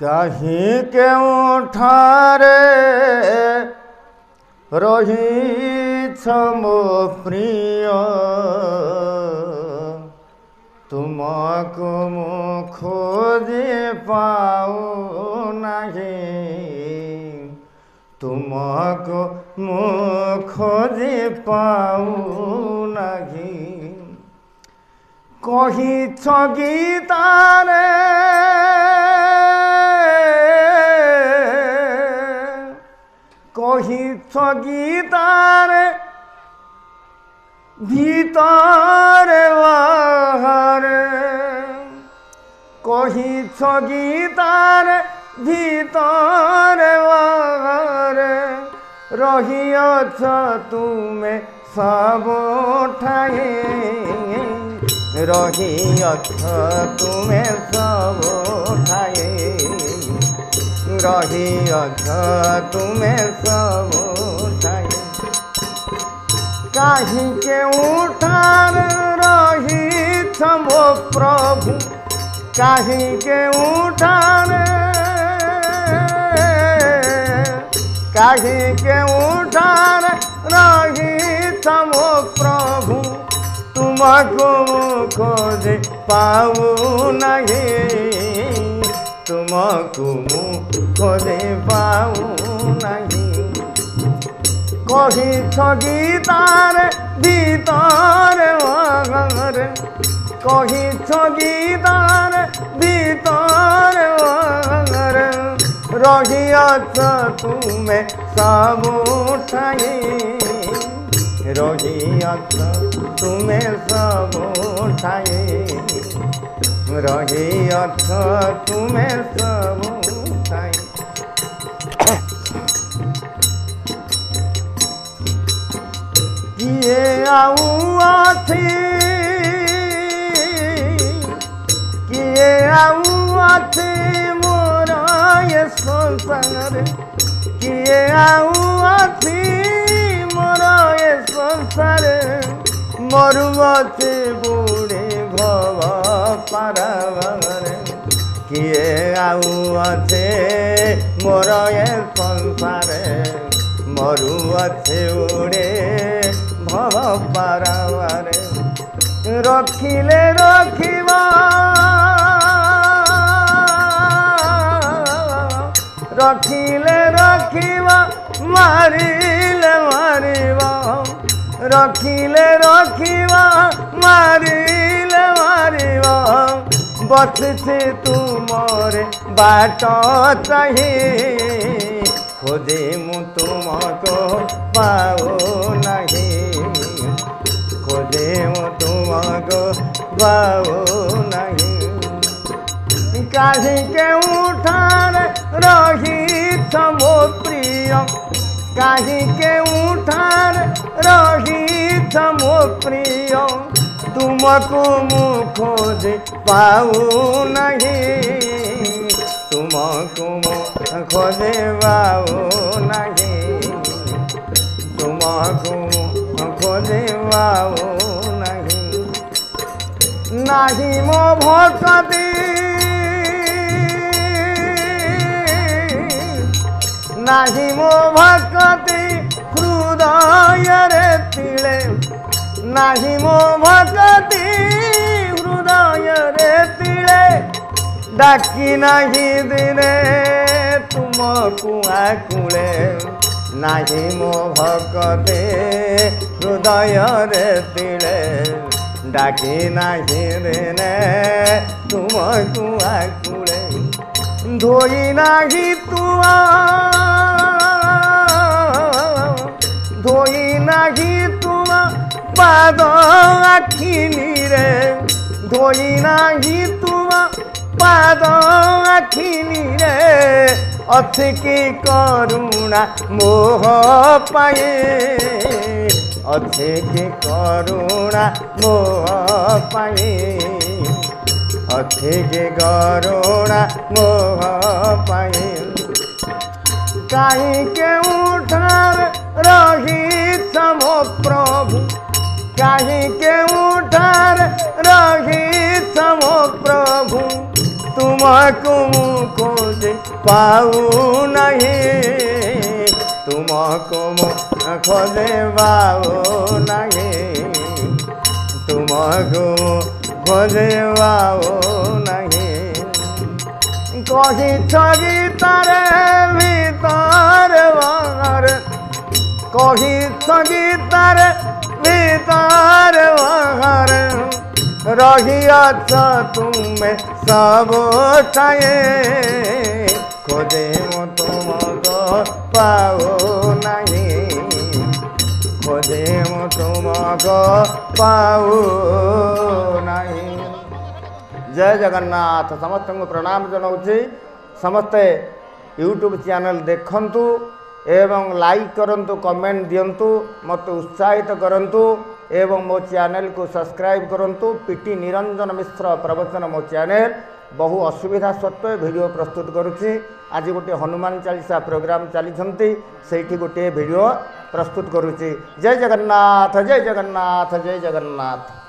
कहीं केउठारे रहीछ मो प्रिय तुमको मु खोजी पाऊ नहीं तुमको मु खोजी पाऊ नहीं कहिछ गीतारे कहिछ गीतारे भीतरे बाहरे कहिछ गीतारे भीतरे बाहरे रहियछ तुमे सबठाए रहियछ तुमे सबठाए रहियछ तुमे सबठाए काहे केउठार रहीछ मो प्रभु काहे केउठार काहे केउठार रहीछ मो प्रभु तुमको खोजे पाऊ नहीं तुमको खोजे पाऊ नहीं कहिछ गीतारे भीतरे बाहरे कहिछ गीतारे भीतरे बाहरे रहियछ तुमे सबठाए रहियछ तुमे सबठाए रहियछ तुमे सबठाए किए आउआथी किए आउआथी मोर ये संसार किए आउआथी मोर ये संसार मरुआछे बुढ़े भव पारावार किए आउआछे मोर ये संसार मरुआछे उड़े भव पारावार रखिले रखिबा रखिले रखिबा मारिले मारिबा रखिले रखिबा मारिले मारिबा बसछे तुमरे बाट चाहिए खोजे मु तुमको पाओ नहीं खोजे मु तुमको पाओ नहीं काहे केउठार रहीछ मो प्रिय काहे केउठार रहीछ मो प्रिय तुमको मु खोजे पाऊ नहीं तुमको मु खोजे पाऊ नहीं तुमको मु खोजे पाऊ नहीं नाही मो भक्ति नाही मो भक्ति हृदय रे तिले नाही मो भक्ति हृदय रे तिले डाकी नाही दिने तुमको आकुले नाही मो भक्ति हृदय रे तिले डाकी नाही दिने तुमको आकुले धोई नाही तुआ धोई नाही तुआ पाद आखिनी रे धोई नाही तुआ पाद आखिनी रे अच्छे की करुणा मोह पाए अच्छे की करुणा मोह पाए अच्छे के करुणा मोह पाए काहे केउठार रहीछ मो प्रभु काहे केउठार रहीछ मो प्रभु तुमको खोजे पाऊ नहीं, तुमको खोजे पाऊ नहीं, तुमको खोजे पाऊ नहीं। कही गीतार भीतर बाहर, कही गीतार भीतर बाहर, रहियाछ तुम्हें सब ठाए, खोजे मो तुमको पाओ नहीं, खोजे मो तुमको पाओ नहीं। जय जगन्नाथ। समस्त को प्रणाम जनाऊँगी। समस्ते यूट्यूब चैनल देखंतु एवं लाइक करंतु, कमेंट दियंतु, मत उत्साहित करंतु एवं मो चैनल को सब्सक्राइब करंतु। पीटी निरंजन मिश्र प्रवचन मो चैनल बहु असुविधा सत्वे वीडियो प्रस्तुत करुच्ची। आज गोटे हनुमान चालीसा प्रोग्राम चली से गोटे वीडियो प्रस्तुत करुच्ची। जय जगन्नाथ, जय जगन्नाथ, जय जगन्नाथ।